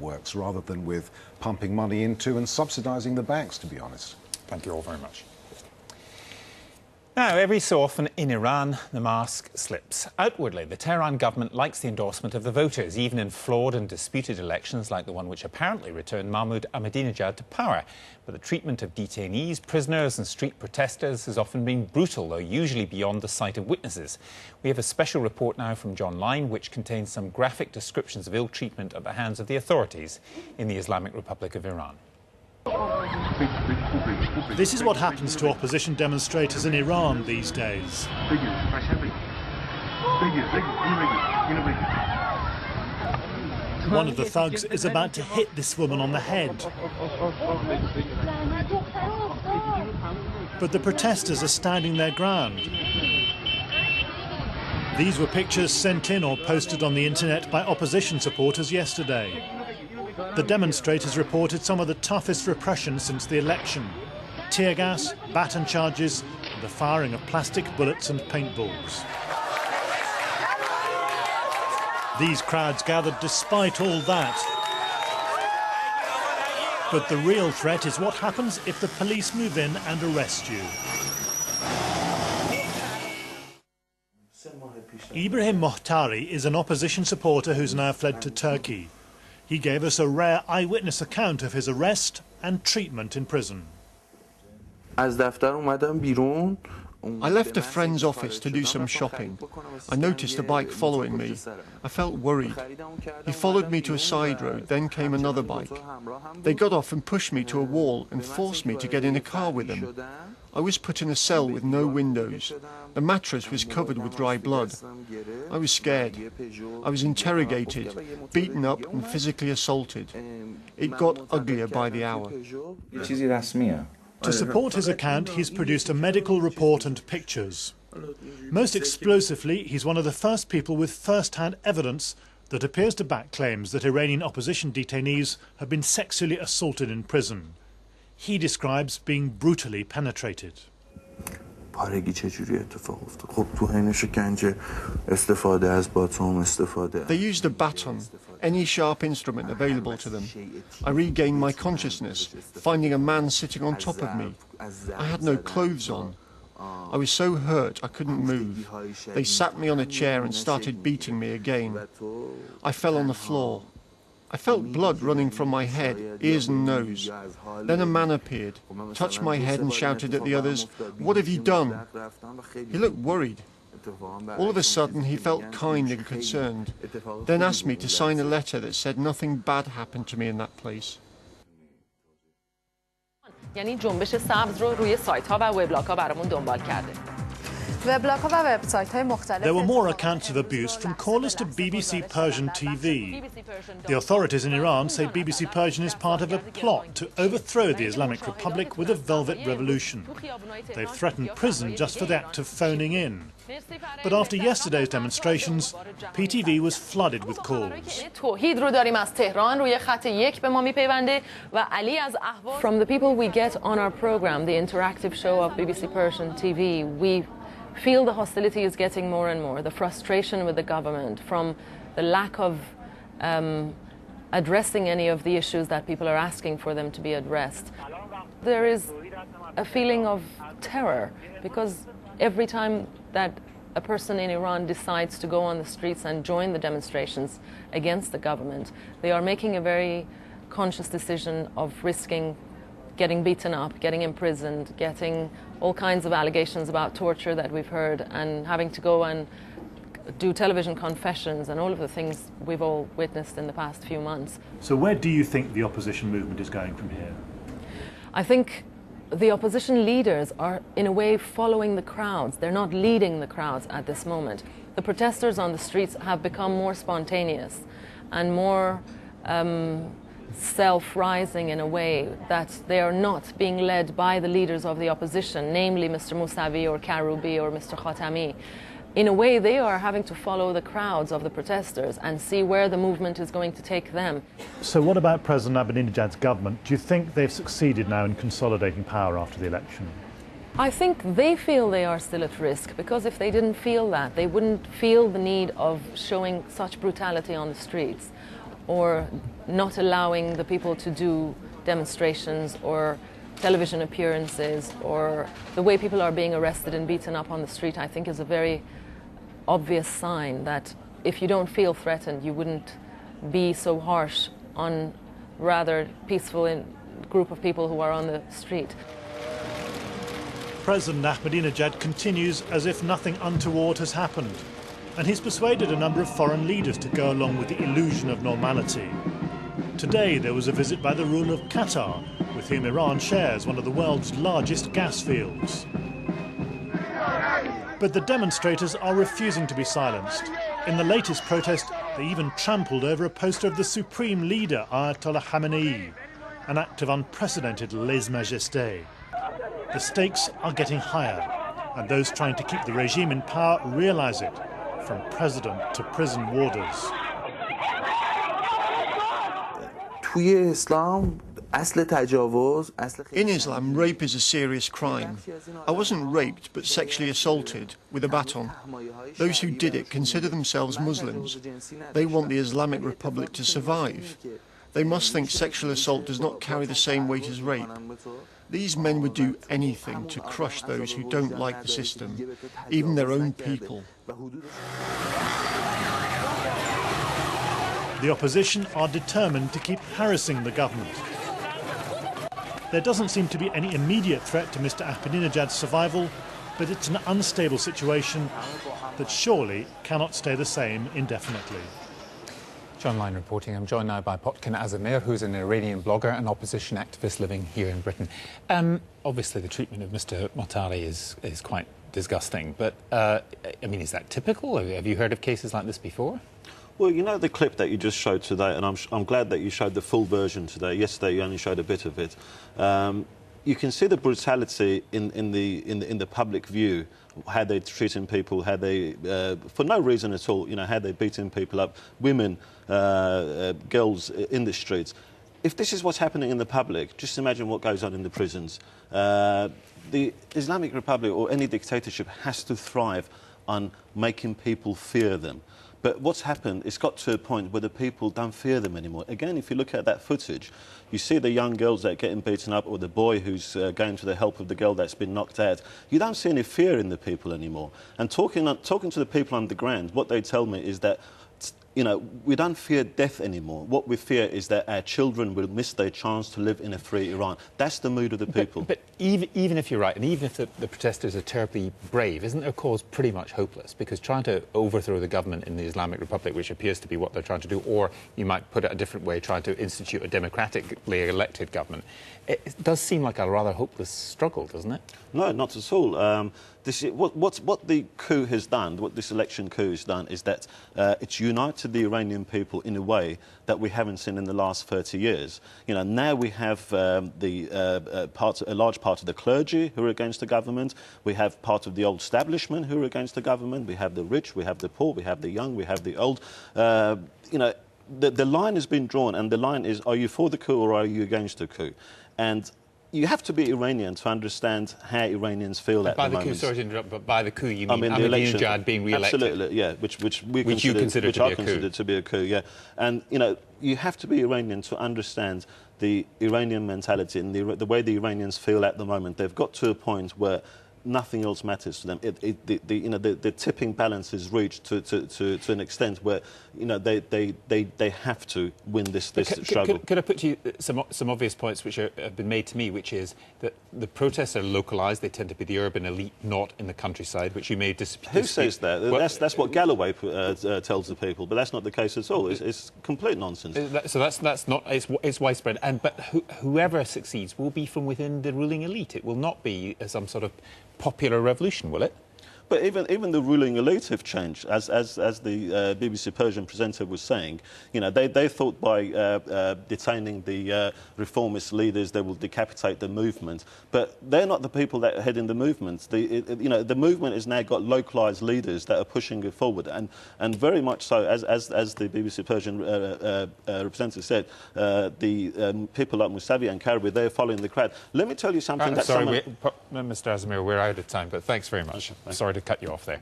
works, rather than with pumping money into and subsidising the banks, to be honest. Thank you all very much. Now, every so often in Iran, the mask slips. Outwardly, the Tehran government likes the endorsement of the voters, even in flawed and disputed elections like the one which apparently returned Mahmoud Ahmadinejad to power. But the treatment of detainees, prisoners and street protesters has often been brutal, though usually beyond the sight of witnesses. We have a special report now from John Lyne, which contains some graphic descriptions of ill treatment at the hands of the authorities in the Islamic Republic of Iran. This is what happens to opposition demonstrators in Iran these days. One of the thugs is about to hit this woman on the head. But the protesters are standing their ground. These were pictures sent in or posted on the internet by opposition supporters yesterday. The demonstrators reported some of the toughest repression since the election. Tear gas, baton charges, and the firing of plastic bullets and paintballs. These crowds gathered despite all that. But the real threat is what happens if the police move in and arrest you. Ibrahim Mohtari is an opposition supporter who's now fled to Turkey. He gave us a rare eyewitness account of his arrest and treatment in prison. I left a friend's office to do some shopping. I noticed a bike following me. I felt worried. He followed me to a side road, then came another bike. They got off and pushed me to a wall and forced me to get in a car with them. I was put in a cell with no windows. The mattress was covered with dry blood. I was scared. I was interrogated, beaten up and physically assaulted. It got uglier by the hour. To support his account, he's produced a medical report and pictures. Most explosively, he's one of the first people with first-hand evidence that appears to back claims that Iranian opposition detainees have been sexually assaulted in prison. He describes being brutally penetrated. They used a baton, any sharp instrument available to them. I regained my consciousness, finding a man sitting on top of me. I had no clothes on. I was so hurt I couldn't move. They sat me on a chair and started beating me again. I fell on the floor. I felt blood running from my head, ears and nose. Then a man appeared, touched my head and shouted at the others, "What have you done?" He looked worried. All of a sudden he felt kind and concerned, then asked me to sign a letter that said nothing bad happened to me in that place. یعنی جنبش سبز رو روی سایت‌ها و وبلاگ‌ها برامون دنبال کرده. There were more accounts of abuse from callers to BBC Persian TV. The authorities in Iran say BBC Persian is part of a plot to overthrow the Islamic Republic with a velvet revolution. They've threatened prison just for the act of phoning in. But after yesterday's demonstrations, PTV was flooded with calls. From the people we get on our program, the interactive show of BBC Persian TV, we feel the hostility is getting more and more, the frustration with the government from the lack of addressing any of the issues that people are asking for them to be addressed. There is a feeling of terror because every time that a person in Iran decides to go on the streets and join the demonstrations against the government, they are making a very conscious decision of risking getting beaten up, getting imprisoned, getting all kinds of allegations about torture that we've heard, and having to go and do television confessions and all of the things we've all witnessed in the past few months. So where do you think the opposition movement is going from here? I think the opposition leaders are, in a way, following the crowds. They're not leading the crowds at this moment. The protesters on the streets have become more spontaneous and more self-rising in a way that they are not being led by the leaders of the opposition, namely Mr. Mousavi or Karoubi or Mr. Khatami. In a way, they are having to follow the crowds of the protesters and see where the movement is going to take them. So what about President Ahmadinejad's government? Do you think they've succeeded now in consolidating power after the election? I think they feel they are still at risk, because if they didn't feel that, they wouldn't feel the need of showing such brutality on the streets. or not allowing the people to do demonstrations or television appearances, or the way people are being arrested and beaten up on the street, I think is a very obvious sign that if you don't feel threatened, you wouldn't be so harsh on rather peaceful group of people who are on the street. President Ahmadinejad continues as if nothing untoward has happened, and he's persuaded a number of foreign leaders to go along with the illusion of normality. Today there was a visit by the ruler of Qatar, with whom Iran shares one of the world's largest gas fields. But the demonstrators are refusing to be silenced. In the latest protest, they even trampled over a poster of the supreme leader, Ayatollah Khamenei, an act of unprecedented lèse-majesté. The stakes are getting higher, and those trying to keep the regime in power realize it, from president to prison warders. In Islam, rape is a serious crime. I wasn't raped, but sexually assaulted with a baton. Those who did it consider themselves Muslims. They want the Islamic Republic to survive. They must think sexual assault does not carry the same weight as rape. These men would do anything to crush those who don't like the system, even their own people. The opposition are determined to keep harassing the government. There doesn't seem to be any immediate threat to Mr. Ahmadinejad's survival, but it's an unstable situation that surely cannot stay the same indefinitely. John Line reporting. I'm joined now by Potkin Azamir, who's an Iranian blogger and opposition activist living here in Britain. Obviously, the treatment of Mr. Mohtari is quite disgusting, but, I mean, is that typical? Have you heard of cases like this before? Well, you know the clip that you just showed today, and I'm glad that you showed the full version today. Yesterday, you only showed a bit of it. You can see the brutality in the public view, how they're treating people, how they, for no reason at all, you know, how they're beating people up, women, girls in the streets. If this is what's happening in the public, just imagine what goes on in the prisons. The Islamic Republic or any dictatorship has to thrive on making people fear them. But what's happened, it's got to a point where the people don't fear them anymore. Again, if you look at that footage, you see the young girls that are getting beaten up, or the boy who's going to the help of the girl that's been knocked out. You don't see any fear in the people anymore. And talking to the people on the ground, what they tell me is that, you know, we don't fear death anymore. What we fear is that our children will miss their chance to live in a free Iran. That's the mood of the people. But even if you're right, and even if the protesters are terribly brave, isn't their cause pretty much hopeless? Because trying to overthrow the government in the Islamic Republic, which appears to be what they're trying to do, or you might put it a different way, trying to institute a democratically elected government, it does seem like a rather hopeless struggle, doesn't it? No, not at all. What the coup has done, what this election coup has done, is that it's united the Iranian people in a way that we haven't seen in the last 30 years. You know, now we have a large part of the clergy who are against the government. We have part of the old establishment who are against the government. We have the rich, we have the poor, we have the young, we have the old. You know, the line has been drawn, and the line is: are you for the coup or are you against the coup? And you have to be Iranian to understand how Iranians feel at the moment. By the coup, sorry to interrupt, but by the coup you mean Ahmadinejad being re-elected? Absolutely, yeah, which I consider to be a coup, yeah. And, you know, you have to be Iranian to understand the Iranian mentality and the way the Iranians feel at the moment. They've got to a point where nothing else matters to them. The tipping balance is reached to an extent where, you know, they have to win this struggle. Could I put to you some obvious points which have been made to me, which is that the protests are localised. They tend to be the urban elite, not in the countryside, which you may dispute. Who says that? Well, that's what Galloway tells the people, but that's not the case at all. It's complete nonsense. So that's not. It's widespread. But whoever succeeds will be from within the ruling elite. It will not be some sort of popular revolution, will it? But even the ruling elite have changed, as the BBC Persian presenter was saying. You know, they thought by detaining the reformist leaders they will decapitate the movement, but they're not the people that are heading the movement. The movement has now got localised leaders that are pushing it forward, and very much so, as the BBC Persian representative said, the people like Mousavi and Karabi, they're following the crowd. Let me tell you something. Mr. Azamir, we're out of time, but thanks very much. Sorry to cut you off there.